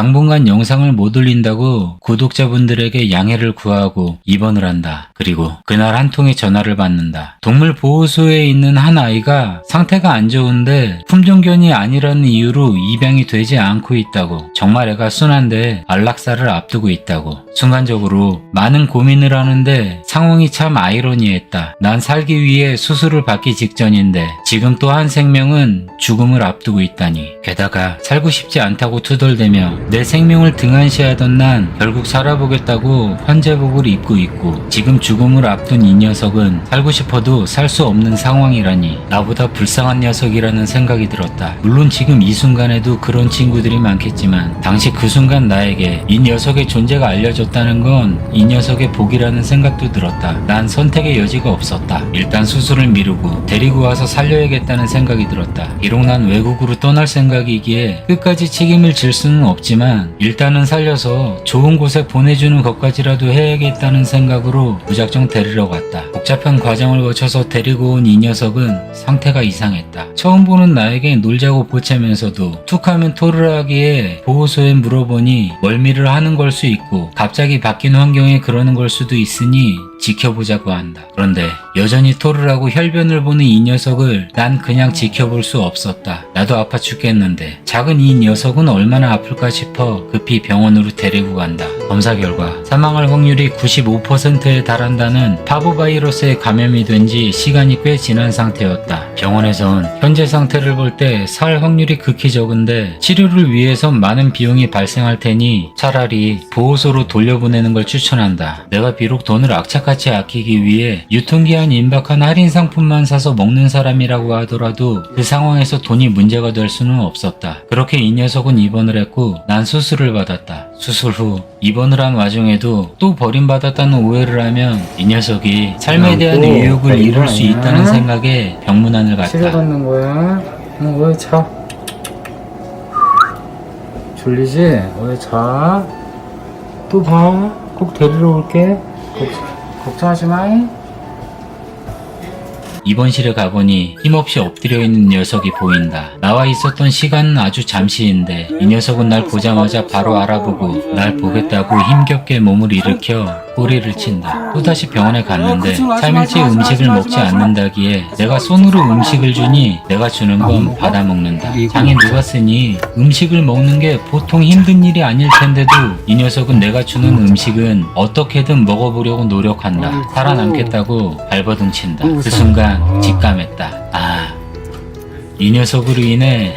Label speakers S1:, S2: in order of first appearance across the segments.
S1: 당분간 영상을 못 올린다고 구독자분들에게 양해를 구하고 입원을 한다. 그리고 그날 한 통의 전화를 받는다. 동물보호소에 있는 한 아이가 상태가 안 좋은데 품종견이 아니라는 이유로 입양이 되지 않고 있다고. 정말 애가 순한데 안락사를 앞두고 있다고. 순간적으로 많은 고민을 하는데 상황이 참 아이러니했다. 난 살기 위해 수술을 받기 직전인데 지금 또 한 생명은 죽음을 앞두고 있다니. 게다가 살고 싶지 않다고 투덜대며 내 생명을 등한시하던 난 결국 살아보겠다고 환자복을 입고 있고 지금 죽음을 앞둔 이 녀석은 살고 싶어도 살 수 없는 상황이라니. 나보다 불쌍한 녀석이라는 생각이 들었다. 물론 지금 이 순간에도 그런 친구들이 많겠지만 당시 그 순간 나에게 이 녀석의 존재가 알려졌다는 건 이 녀석의 복이라는 생각도 들었다. 난 선택의 여지가 없었다. 일단 수술을 미루고 데리고 와서 살려야겠다는 생각이 들었다. 비록 난 외국으로 떠날 생각이기에 끝까지 책임을 질 수는 없지만 일단은 살려서 좋은 곳에 보내주는 것까지라도 해야겠다는 생각으로 무작정 데리러 갔다. 복잡한 과정을 거쳐서 데리고 온 이 녀석은 상태가 이상했다. 처음 보는 나에게 놀자고 보채면서도 툭하면 토를 하기에 보호소에 물어보니 멀미를 하는 걸 수 있고 갑자기 바뀐 환경에 그러는 걸 수도 있으니 지켜보자고 한다. 그런데 여전히 토를 하고 혈변을 보는 이 녀석을 난 그냥 지켜볼 수 없었다. 나도 아파 죽겠는데 작은 이 녀석은 얼마나 아플까 싶어 급히 병원으로 데리고 간다. 검사 결과 사망할 확률이 95%에 달한다는 파보바이러스에 감염이 된 지 시간이 꽤 지난 상태였다. 병원에선 현재 상태를 볼 때 살 확률이 극히 적은데 치료를 위해선 많은 비용이 발생할 테니 차라리 보호소로 돌려보내는 걸 추천한다. 내가 비록 돈을 악착같이 아끼기 위해 유통기한 임박한 할인 상품만 사서 먹는 사람이라고 하더라도 그 상황에서 돈이 문제가 될 수는 없었다. 그렇게 이 녀석은 입원을 했고 난 수술을 받았다. 수술 후 입원을 한 와중에도 또 버림받았다는 오해를 하면 이 녀석이 삶에 대한 의욕을 잃을 수 있다는 생각에 병문안을 갔다.
S2: 치료받는 거야. 왜 자? 졸리지? 왜 자? 또 봐. 꼭 데리러 올게. 걱정하지 마.
S1: 입원실에 가보니 힘없이 엎드려 있는 녀석이 보인다. 나와 있었던 시간은 아주 잠시인데 이 녀석은 날 보자마자 바로 알아보고 날 보겠다고 힘겹게 몸을 일으켜 꼬리를 친다. 또다시 병원에 갔는데 3일째 음식을 먹지 않는다기에 내가 손으로 음식을 주니 내가 주는 건 받아먹는다. 장에 누가 쓰니 음식을 먹는 게 보통 힘든 일이 아닐 텐데도 이 녀석은 내가 주는 음식은 어떻게든 먹어보려고 노력한다. 살아남겠다고 발버둥 친다. 그 순간 직감했다. 아, 이 녀석으로 인해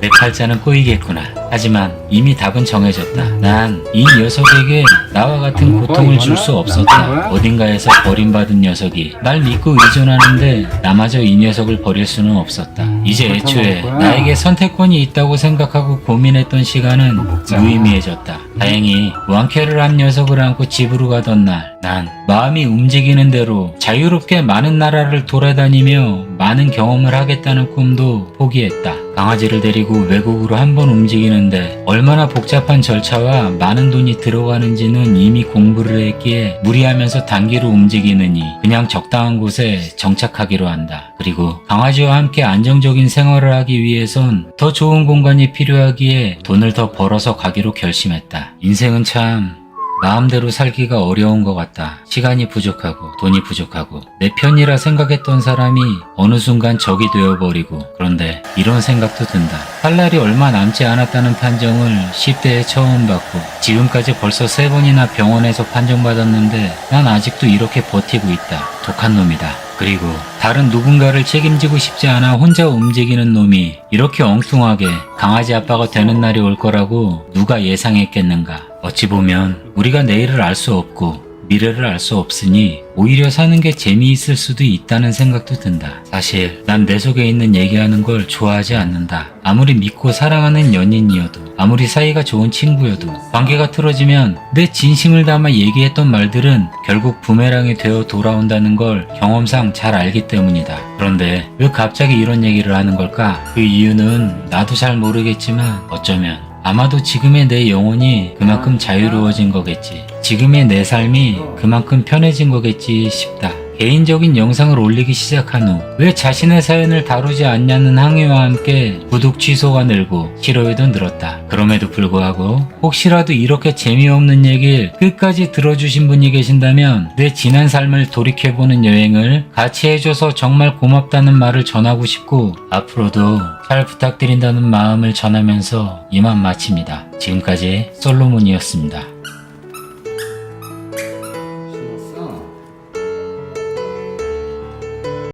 S1: 내 팔자는 꼬이겠구나. 하지만 이미 답은 정해졌다. 난 이 녀석에게 나와 같은 고통을 줄 수 없었다. 어딘가에서 버림받은 녀석이 날 믿고 의존하는데 나마저 이 녀석을 버릴 수는 없었다. 이제 애초에 나에게 선택권이 있다고 생각하고 고민했던 시간은 무의미해졌다. 다행히 완쾌를 한 녀석을 안고 집으로 가던 날, 난 마음이 움직이는 대로 자유롭게 많은 나라를 돌아다니며 많은 경험을 하겠다는 꿈도 포기했다. 강아지를 데리고 외국으로 한 번 움직이는데 얼마나 복잡한 절차와 많은 돈이 들어가는지는 이미 공부를 했기에 무리하면서 단기로 움직이느니 그냥 적당한 곳에 정착하기로 한다. 그리고 강아지와 함께 안정적인 생활을 하기 위해선 더 좋은 공간이 필요하기에 돈을 더 벌어서 가기로 결심했다. 인생은 참 마음대로 살기가 어려운 것 같다. 시간이 부족하고 돈이 부족하고 내 편이라 생각했던 사람이 어느 순간 적이 되어버리고. 그런데 이런 생각도 든다. 살 날이 얼마 남지 않았다는 판정을 10대에 처음 받고 지금까지 벌써 3번이나 병원에서 판정받았는데 난 아직도 이렇게 버티고 있다. 독한 놈이다. 그리고 다른 누군가를 책임지고 싶지 않아 혼자 움직이는 놈이 이렇게 엉뚱하게 강아지 아빠가 되는 날이 올 거라고 누가 예상했겠는가. 어찌 보면 우리가 내일을 알 수 없고 미래를 알 수 없으니 오히려 사는 게 재미있을 수도 있다는 생각도 든다. 사실 난 내 속에 있는 얘기하는 걸 좋아하지 않는다. 아무리 믿고 사랑하는 연인이어도 아무리 사이가 좋은 친구여도 관계가 틀어지면 내 진심을 담아 얘기했던 말들은 결국 부메랑이 되어 돌아온다는 걸 경험상 잘 알기 때문이다. 그런데 왜 갑자기 이런 얘기를 하는 걸까? 그 이유는 나도 잘 모르겠지만 어쩌면 아마도 지금의 내 영혼이 그만큼 자유로워진 거겠지. 지금의 내 삶이 그만큼 편해진 거겠지 싶다. 개인적인 영상을 올리기 시작한 후 왜 자신의 사연을 다루지 않냐는 항의와 함께 구독 취소가 늘고 싫어요도 늘었다. 그럼에도 불구하고 혹시라도 이렇게 재미없는 얘기를 끝까지 들어주신 분이 계신다면 내 지난 삶을 돌이켜보는 여행을 같이 해줘서 정말 고맙다는 말을 전하고 싶고 앞으로도 잘 부탁드린다는 마음을 전하면서 이만 마칩니다. 지금까지 솔로몬이었습니다.